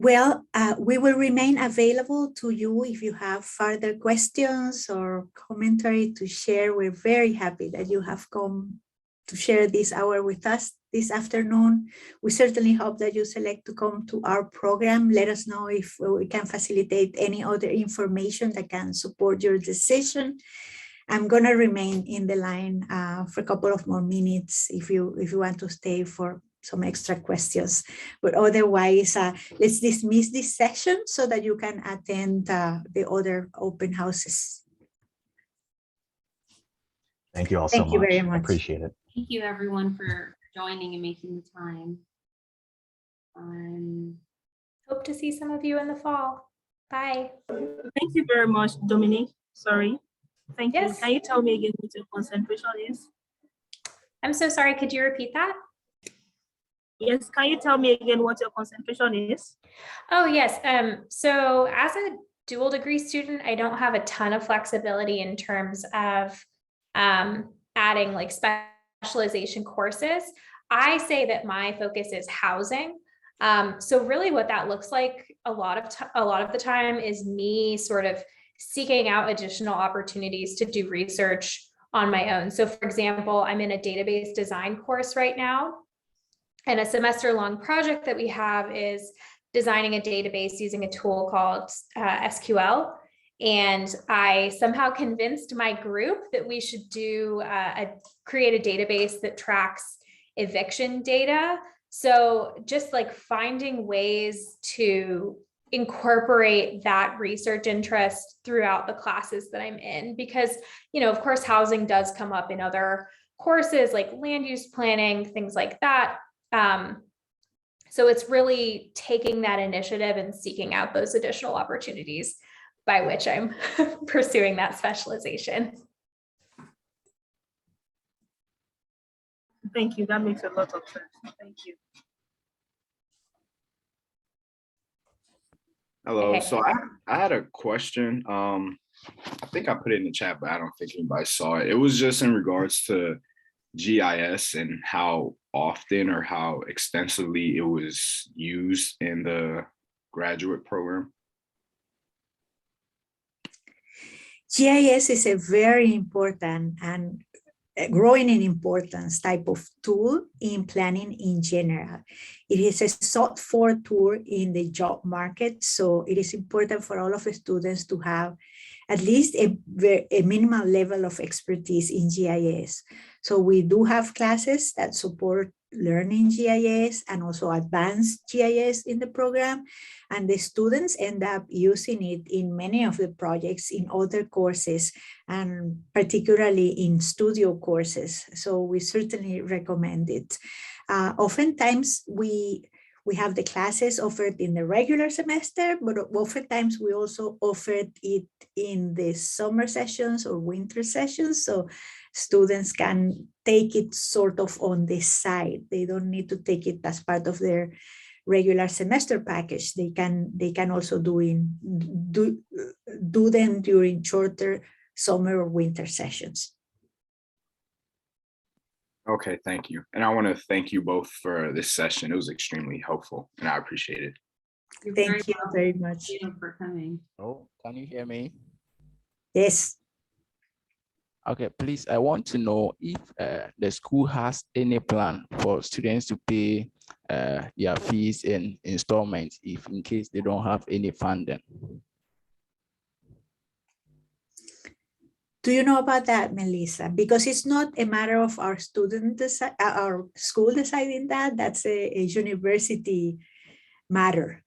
Well, we will remain available to you if you have further questions or commentary to share. We're very happy that you have come to share this hour with us this afternoon. We certainly hope that you select to come to our program. Let us know if we can facilitate any other information that can support your decision. I'm going to remain in the line for a couple of more minutes if you want to stay for some extra questions, but otherwise let's dismiss this session so that you can attend the other open houses. Thank you all so much. Thank you very much. I appreciate it. Thank you everyone for joining and making the time. Hope to see some of you in the fall. Bye. Thank you very much, Dominique. Sorry. Thank you. Yes. Can you tell me again what your concentration is? I'm so sorry. Could you repeat that? Yes, can you tell me again what your concentration is? Oh, yes. So as a dual degree student, I don't have a ton of flexibility in terms of adding like specialization courses. I say that my focus is housing. So really what that looks like a lot of the time is me sort of seeking out additional opportunities to do research on my own. So for example, I'm in a database design course right now. And a semester-long project that we have is designing a database using a tool called SQL. And I somehow convinced my group that we should create a database that tracks eviction data. So just like finding ways to incorporate that research interest throughout the classes that I'm in, because, you know, of course, housing does come up in other courses like land use planning, things like that. So it's really taking that initiative and seeking out those additional opportunities by which I'm pursuing that specialization. Thank you. That makes a lot of sense. Thank you. Hello. Okay. So I had a question. I think I put it in the chat, but I don't think anybody saw it. It was just in regards to GIS and how often or how extensively it was used in the graduate program. GIS is a very important and growing in importance type of tool in planning in general. It is a sought for tool in the job market, so it is important for all of the students to have at least a minimal level of expertise in GIS. So we do have classes that support learning GIS and also advanced GIS in the program, and the students end up using it in many of the projects in other courses, and particularly in studio courses. So we certainly recommend it. Oftentimes we have the classes offered in the regular semester, but oftentimes we also offered it in the summer sessions or winter sessions. So students can take it sort of on the side. They don't need to take it as part of their regular semester package. They can also do them during shorter summer or winter sessions. Okay, thank you. And I want to thank you both for this session. It was extremely helpful and I appreciate it. Thank you very much. Thank you for coming. Oh, can you hear me? Yes. Okay, please, I want to know if the school has any plan for students to pay their fees in installments if in case they don't have any funding. Do you know about that, Melissa? Because it's not a matter of our our school deciding that. That's a university matter.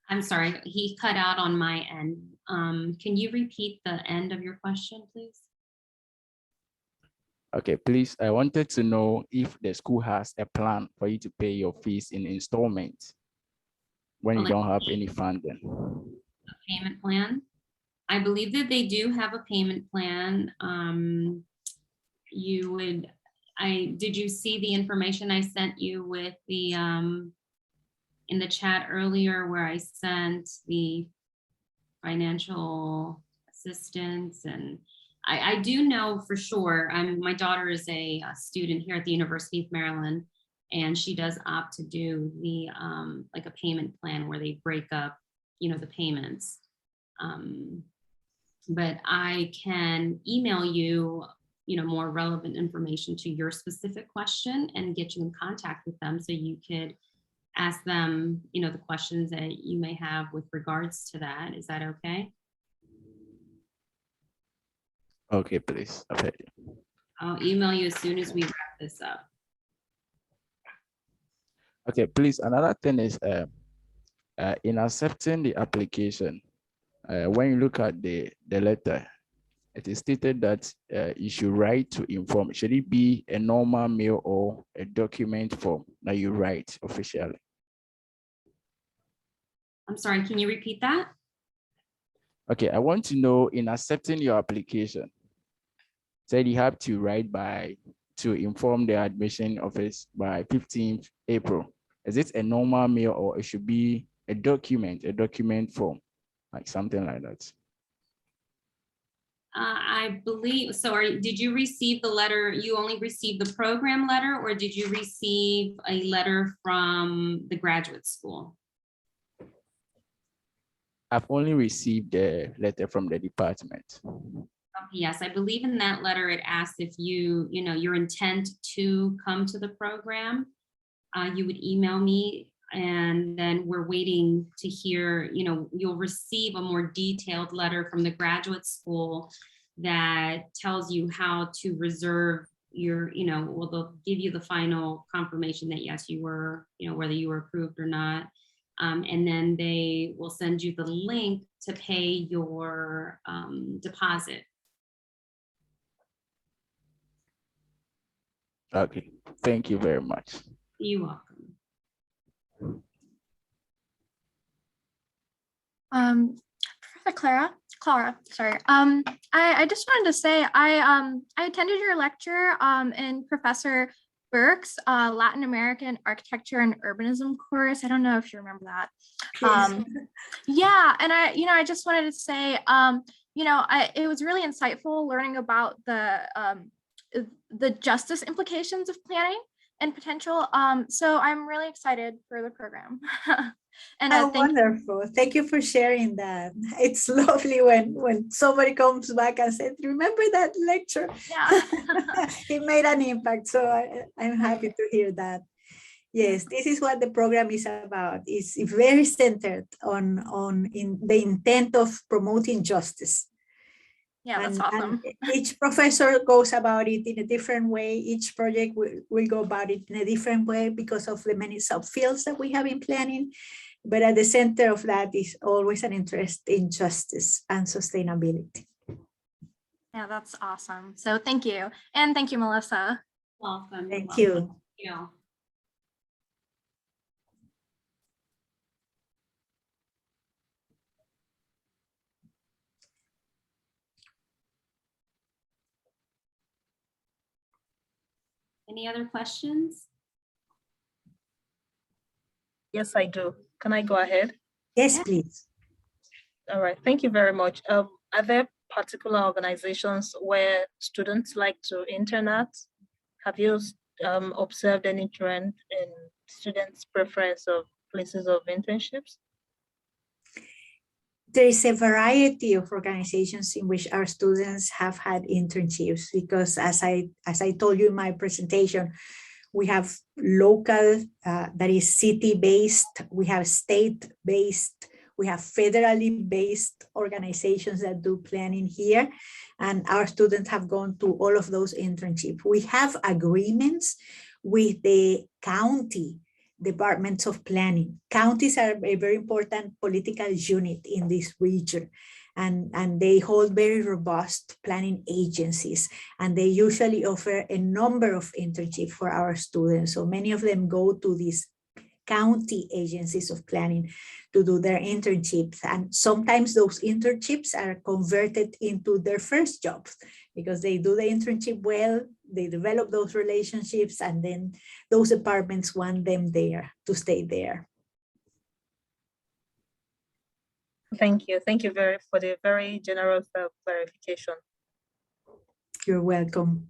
I'm sorry, he cut out on my end. Can you repeat the end of your question, please? Okay, please, I wanted to know if the school has a plan for you to pay your fees in installments when you don't have any funding. Payment plan. I believe that they do have a payment plan. Did you see the information I sent you with the, in the chat earlier where I sent the financial assistance? And I do know for sure, my daughter is a student here at the University of Maryland, and she does opt to do the like a payment plan where they break up, the payments. But I can email you, more relevant information to your specific question and get you in contact with them so you could ask them, the questions that you may have with regards to that. Is that okay? Okay, please. Okay. I'll email you as soon as we wrap this up. Okay, please. Another thing is in accepting the application, when you look at the letter, it is stated that you should write to inform. Should it be a normal mail or a document form that you write officially? I'm sorry, can you repeat that? Okay, I want to know, in accepting your application, said you have to write to inform the admission office by 15th April. Is it a normal mail or it should be a document form, like something like that? I believe, so did you receive the letter, you only received the program letter, or did you receive a letter from the graduate school? I've only received a letter from the department. Yes, I believe in that letter, it asked if your intent to come to the program, you would email me, and then we're waiting to hear, you'll receive a more detailed letter from the graduate school that tells you how to reserve your, well, they'll give you the final confirmation that yes, you were, whether you were approved or not. And then they will send you the link to pay your deposit. Okay, thank you very much. You're welcome. Professor Clara, sorry. I just wanted to say I attended your lecture in Professor Burke's Latin American Architecture and Urbanism course. I don't know if you remember that. Yeah, and I just wanted to say, it was really insightful learning about the justice implications of planning and potential. So I'm really excited for the program. And wonderful. Thank you for sharing that. It's lovely when somebody comes back and says, remember that lecture? Yeah. It made an impact. So I'm happy to hear that. Yes, this is what the program is about. It's very centered on the intent of promoting justice. Yeah, that's awesome. And each professor goes about it in a different way. Each project will go about it in a different way because of the many subfields that we have in planning. But at the center of that is always an interest in justice and sustainability. Yeah, that's awesome. So thank you. And thank you, Melissa. Welcome. Thank you. Any other questions? Yes, I do. Can I go ahead? Yes, please. All right, thank you very much. Are there particular organizations where students like to intern at? Have you observed any trend in students' preference of places of internships? There is a variety of organizations in which our students have had internships because as I told you in my presentation, we have local, that is city-based, we have state-based, we have federally based organizations that do planning here, and our students have gone to all of those internships. We have agreements with the county departments of planning. Counties are a very important political unit in this region. and they hold very robust planning agencies, and they usually offer a number of internships for our students. So many of them go to these county agencies of planning to do their internships. And sometimes those internships are converted into their first jobs because they do the internship well, they develop those relationships, and then those departments want them there to stay there. Thank you. Thank you for the very generous clarification. You're welcome.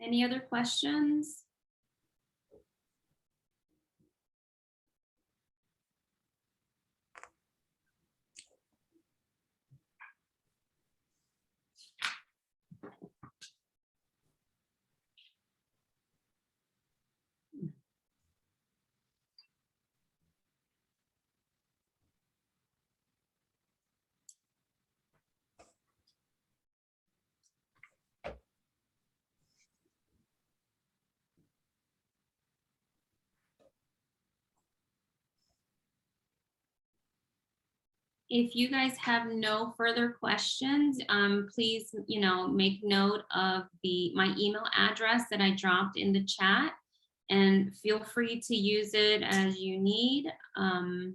Any other questions? If you guys have no further questions, please, make note of my email address that I dropped in the chat, and feel free to use it as you need. 1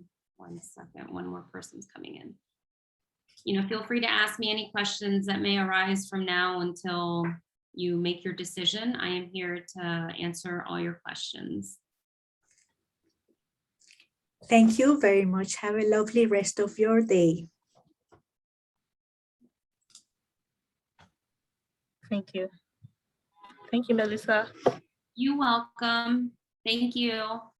second, one more person's coming in. Feel free to ask me any questions that may arise from now until you make your decision. I am here to answer all your questions. Thank you very much. Have a lovely rest of your day. Thank you. Thank you, Melissa. You're welcome. Thank you.